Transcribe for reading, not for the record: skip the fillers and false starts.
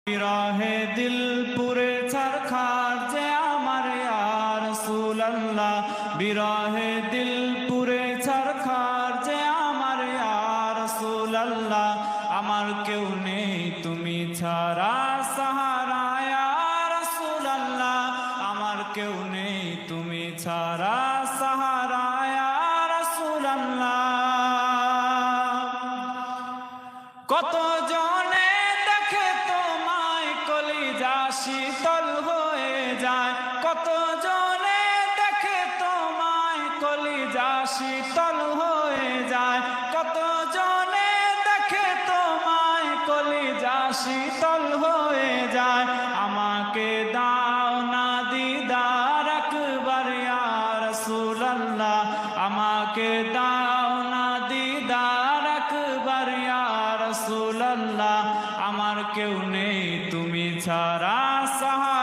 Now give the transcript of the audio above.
বিরহে দিল পুরে ছারখার যে আমার ইয়া রাসূলুল্লাহ, বিরহে দিল পুরে ছারখার যে আমার ইয়া রাসূলুল্লাহ। আমার কেউ নেই তুমি ছাড়া সাহারা ইয়া রাসূলুল্লাহ, আমার কেউ নেই তুমি ছাড়া সাহারা ইয়া রাসূলুল্লাহ। কত জনে দেখে তোমায় কলিজা শীতল হয়ে যায়, কত জনে দেখে তোমায় কলিজা শীতল হয়ে যায়, কত জনে দেখে তোমায় কলিজা শীতল হয়ে যায়। আমাকে দাও না দিদার একবার ইয়া রাসূলুল্লাহ, আমাকে দাও না দিদার একবার ইয়া রাসূলুল্লাহ। আমার কেউ নেই তুমি ছাড়া সাহারা